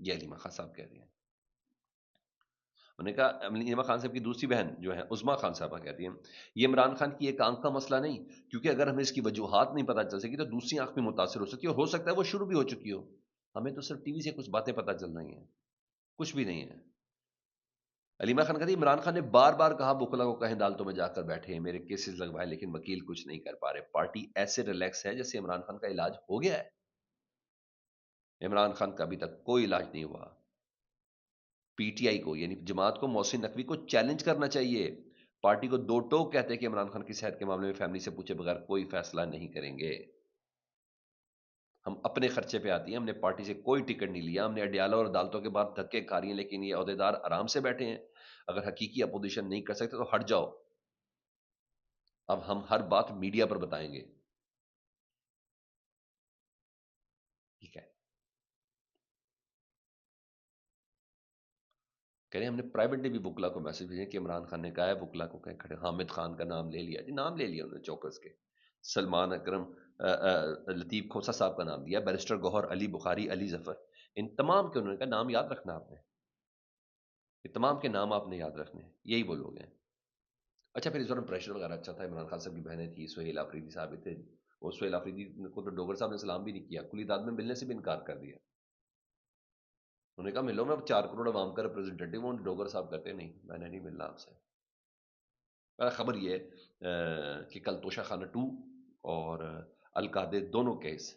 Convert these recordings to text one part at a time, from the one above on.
یہ علیمہ خان صاحب کہہ رہی ہیں. انہوں نے کہا علیمہ خان صاحب کی دوسری بہن جو ہے عظما خان صاحبہ کہتی ہیں یہ عمران خان کی ایک آنکھ کا مسئلہ نہیں، کیونکہ اگر ہمیں اس کی وجوہات نہیں پتہ چل سکی تو دوسری آنکھ بھی متاثر ہو سکتی ہے، اور ہو سکتا ہے وہ شروع بھی ہو چکی ہو. ہمیں تو صرف ٹی وی سے کچھ باتیں پتہ چل رہی ہیں، کچھ بھی نہیں ہے. علیمہ خان کہتی عمران خان نے بار بار کہا وکلا کو کہیں عدالتوں میں جا کر بیٹھے میرے کیسز لگوائے، لیکن وکیل کچھ نہیں کر پا رہے. پارٹی ایسے ریلیکس ہے جیسے عمران خان کا علاج ہو گیا ہے. عمران خان کا ابھی تک کوئی علاج نہیں ہوا. پی ٹی آئی کو یعنی جماعت کو محسن نقوی کو چیلنج کرنا چاہیے. پارٹی کو دو ٹوک کہتے ہیں کہ عمران خان کی صحت کے معاملے میں فیملی سے پوچھے بغیر کوئی فیصلہ نہیں کریں گے. ہم اپنے خرچے پہ آتی ہیں، ہم نے پارٹی سے کوئی ٹکٹ نہیں لیا، ہم نے اڈیالہ اور عدالتوں کے بعد دھکے کھا رہی ہیں، لیکن یہ عہدیدار آرام سے بیٹھے ہیں. اگر حقیقی اپوزیشن نہیں کر سکتے تو ہٹ جاؤ. اب ہم ہر بات میڈیا پر بتائیں گے. ٹھیک ہے، کہہ رہے ہیں ہم نے پرائیویٹلی بھی بکلا کو میسج بھیجے کہ عمران خان نے کہا ہے بکلا کو کہیں کھڑے. حامد خان کا نام لے لیا جی، نام لے لیا انہوں نے چوکس کے. سلمان اکرم، لطیف کھوسا صاحب کا نام دیا، بیرسٹر گوہر علی بخاری، علی ظفر، ان تمام کے انہوں نے کہا نام یاد رکھنا آپ نے، یہ تمام کے نام آپ نے یاد رکھنے ہیں. یہی وہ لوگ ہیں. اچھا پھر اس دوران پریشر وغیرہ اچھا تھا. عمران خان صاحب کی بہنیں تھی، سہیل آفریدی صاحب تھے. وہ سہیل آفریدی کو تو ڈوگر صاحب نے سلام بھی نہیں کیا، کلی داد میں ملنے سے بھی انکار کر دیا. انہوں نے کہا ملو، میں 4 کروڑ عوام کا ریپرزینٹیٹیو ہوں. ڈوگر صاحب کہتے نہیں، میں نے نہیں ملنا آپ سے. خبر یہ ہے کہ کل توشہ خانہ 2 اور القادے دونوں کیس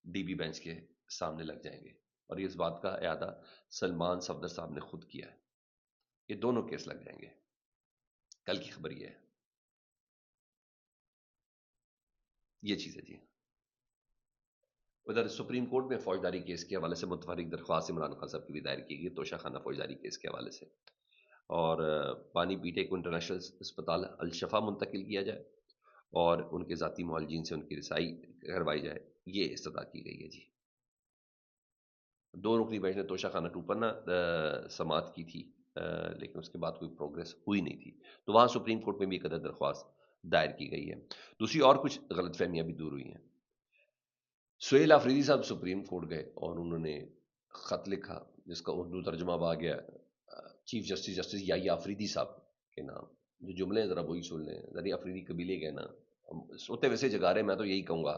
ڈی بی بینچ کے سامنے لگ جائیں گے، اور یہ اس بات کا اعادہ سلمان صفدر صاحب نے خود کیا ہے. یہ دونوں کیس لگ جائیں گے. کل کی خبر یہ ہے. یہ چیز ہے جی. ادھر سپریم کورٹ میں فوجداری کیس کے حوالے سے متفرق درخواست عمران خان صاحب کی بھی دائر کی گئی توشہ خانہ فوجداری کیس کے حوالے سے، اور پانی پیٹے کو انٹرنیشنل اسپتال الشفا منتقل کیا جائے اور ان کے ذاتی معالجین سے ان کی رسائی کروائی جائے. یہ استدعا کی گئی ہے جی. 2 رکنی بینچ نے توشہ خانہ 2 پر نہ سماعت کی تھی، لیکن اس کے بعد کوئی پروگریس ہوئی نہیں تھی، تو وہاں سپریم کورٹ میں بھی ایک درخواست دائر کی گئی ہے. دوسری اور کچھ غلط فہمیاں بھی دور ہوئی ہیں. سہیل آفریدی صاحب سپریم کورٹ گئے اور انہوں نے خط لکھا جس کا اردو ترجمہ اب آ گیا چیف جسٹس جسٹس یائی آفریدی صاحب کے نام. جو جملے ہیں ذرا وہی سن لیں. ذرا آفریدی قبیلے کے نا سوتے ویسے جگا رہے، میں تو یہی کہوں گا.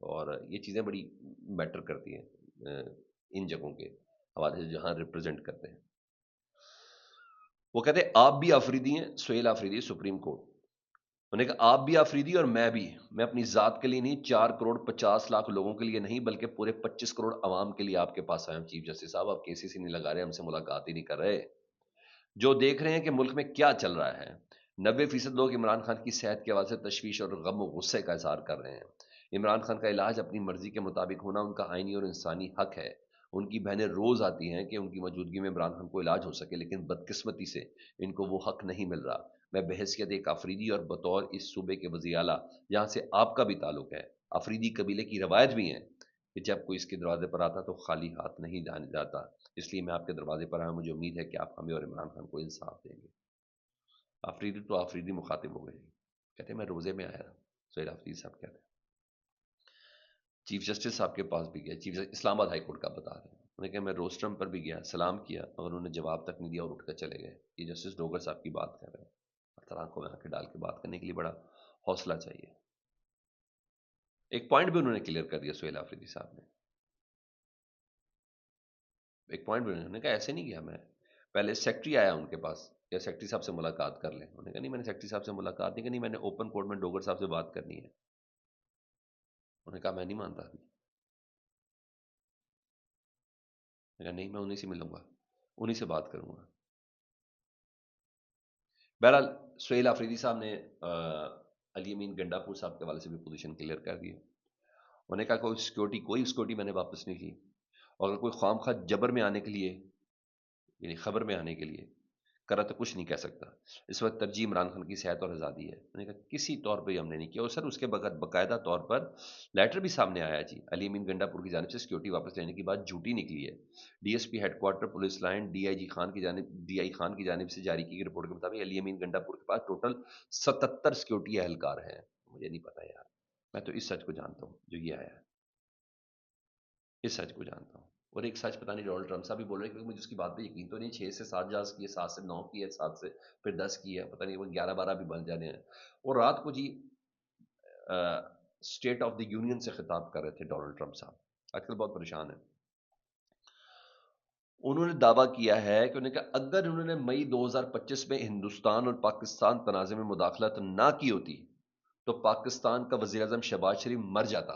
اور یہ چیزیں بڑی میٹر کرتی ہیں ان جگہوں کے حوالے سے جہاں ریپرزینٹ کرتے ہیں. وہ کہتے ہیں آپ بھی آفریدی ہیں. Sohail Afridi supreme court. انہوں نے کہا آپ بھی آفریدی اور میں اپنی ذات کے لیے نہیں، 4 کروڑ 50 لاکھ لوگوں کے لیے نہیں، بلکہ پورے 25 کروڑ عوام کے لیے آپ کے پاس آئے ہیں. چیف جسٹس صاحب آپ کیسز ہی نہیں لگا رہے، ہم سے ملاقات ہی نہیں کر رہے. جو دیکھ رہے ہیں کہ ملک میں کیا چل رہا ہے، 90% لوگ عمران خان کی صحت کے حوالے سے تشویش اور غم و غصے کا اظہار کر رہے ہیں. عمران خان کا علاج اپنی مرضی کے مطابق ہونا ان کا آئینی اور انسانی حق ہے. ان کی بہنیں روز آتی ہیں کہ ان کی موجودگی میں عمران خان کو علاج ہو سکے، لیکن بدقسمتی سے ان کو وہ حق نہیں مل رہا. میں بحیثیت ایک آفریدی اور بطور اس صوبے کے وزیر اعلیٰ جہاں سے آپ کا بھی تعلق ہے، آفریدی قبیلے کی روایت بھی ہے کہ جب کوئی اس کے دروازے پر آتا تو خالی ہاتھ نہیں جانے جاتا. اس لیے میں آپ کے دروازے پر آیا ہوں. مجھے امید ہے کہ آپ ہمیں اور عمران خان کو انصاف دیں گے. آفریدی تو آفریدی مخاطب ہو گئے. کہتے ہیں میں روزے میں آیا تھا. سہیل آفریدی صاحب کہتے ہیں چیف جسٹس صاحب کے پاس بھی گیا. چیف جسٹس اسلام آباد ہائی کورٹ کا بتا رہے ہیں. انہوں نے کہا میں روسٹرم پر بھی گیا، سلام کیا، اور انہوں نے جواب تک نہیں دیا اور اٹھ کر چلے گئے. یہ جسٹس ڈوگر صاحب کی بات کر رہے ہیں. طرح کو آنکھیں ڈال کے بات کرنے کے لیے بڑا حوصلہ چاہیے. ایک پوائنٹ بھی انہوں نے کلیئر کر دیا سہیل آفریدی صاحب نے. ایک پوائنٹ بھی انہوں نے کہا ایسے نہیں کیا، میں پہلے سیکٹری آیا ان کے پاس یا سیکٹری صاحب سے ملاقات کر لیں. انہوں نے کہا نہیں میں نے سیکٹری صاحب سے ملاقات نہیں کرنی، میں نے اوپن کورٹ میں ڈوگر صاحب سے بات کرنی ہے. انہوں نے کہا میں نہیں مانتا ابھی. میں کہا نہیں، میں انہیں سے ملوں گا، انہیں سے بات کروں گا. بہرحال سہیل آفریدی صاحب نے علی امین گنڈا پور صاحب کے حوالے سے بھی پوزیشن کلیئر کر دی. انہوں نے کہا کوئی سیکورٹی میں نے واپس نہیں کی، اور اگر کوئی خواہ مخواہ جبر میں آنے کے لیے یعنی خبر میں آنے کے لیے کرا تو کچھ نہیں کہہ سکتا. اس وقت ترجیح عمران خان کی صحت اور آزادی ہے. میں نے کہا کسی طور پہ ہم نے نہیں کیا. اور سر اس کے بغیر باقاعدہ طور پر لیٹر بھی سامنے آیا جی. علی امین گنڈا پور کی جانب سے سیکورٹی واپس لینے کی بات جھوٹی نکلی ہے. D S P headquarter police line D I Khan کی جانب سے جاری کی گئی رپورٹ کے مطابق علی امین گنڈا پور کے پاس ٹوٹل 77 سیکورٹی اہلکار ہیں. مجھے نہیں پتا یار، میں تو اس سچ کو جانتا ہوں جو یہ آیا ہے. اس سچ کو جانتا ہوں، اور ایک سچ پتہ نہیں ڈونلڈ ٹرمپ صاحب بھی بول رہے ہیں، کیونکہ مجھے اس کی بات پہ یقین تو نہیں، 6 سے 7 جاز کی ہے، 7 سے 9 کی ہے، 7 سے پھر 10 کی ہے، پتہ نہیں وہ 11-12 بھی بن جانے ہیں۔ اور رات کو جی اسٹیٹ آف دی یونین سے خطاب کر رہے تھے ڈونلڈ ٹرمپ صاحب، آج کل بہت پریشان ہیں۔ انہوں نے دعویٰ کیا ہے کہ انہوں نے کہا اگر انہوں نے مئی 2025 میں ہندوستان اور پاکستان تنازع میں مداخلت نہ کی ہوتی تو پاکستان کا وزیر اعظم شہباز شریف مر جاتا۔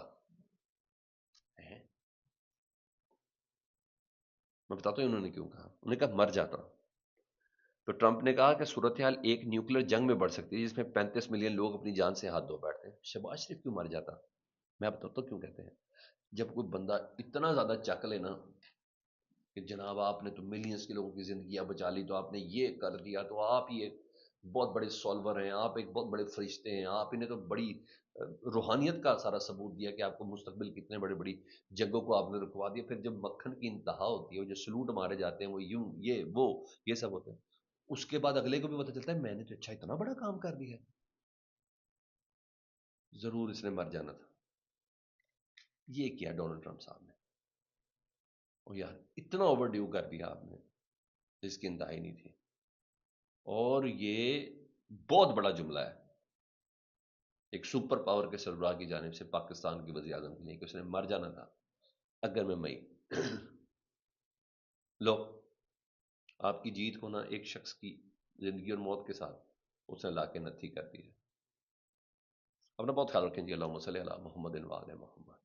میں بتاتا ہوں انہوں نے کیوں کہا، انہوں نے کہا مر جاتا۔ تو ٹرمپ نے کہا کہ صورتحال ایک نیوکلیر جنگ میں بڑھ سکتی ہے جس میں 35 ملین لوگ اپنی جان سے ہاتھ دھو بیٹھتے ہیں۔ شہباز شریف کیوں مر جاتا؟ میں بتاتا ہوں کیوں کہتے ہیں۔ جب کوئی بندہ اتنا زیادہ چک لے نا کہ جناب آپ نے تو ملینز کے لوگوں کی زندگیاں بچا لی، تو آپ نے یہ کر دیا، تو آپ ہی ایک بہت بڑے سولور ہیں، آپ ایک بہت بڑے فرشتے ہیں، آپ نے تو بڑی روحانیت کا سارا ثبوت دیا کہ آپ کو مستقبل کتنے بڑی بڑی جنگوں کو آپ نے رکوا دیا۔ پھر جب مکھن کی انتہا ہوتی ہے، جو سلوٹ مارے جاتے ہیں، وہ یوں یہ وہ یہ سب ہوتے ہیں، اس کے بعد اگلے کو بھی پتہ چلتا ہے میں نے تو اچھا اتنا بڑا کام کر دیا، ضرور اس نے مر جانا تھا۔ یہ کیا ڈونلڈ ٹرمپ صاحب نے، اور یار اتنا اوور ڈیو کر دیا آپ نے، اس کی انتہائی نہیں تھی۔ اور یہ بہت بڑا جملہ ہے ایک سپر پاور کے سربراہ کی جانب سے پاکستان کے وزیر اعظم کے لیے کہ اس نے مر جانا تھا اگر میں مئی لو آپ کی جیت کو نا ایک شخص کی زندگی اور موت کے ساتھ اس نے لا کے نتھی کر دی ہے۔ اپنا بہت خیال رکھیں جی، اللہم صلی علی محمد و علی محمد۔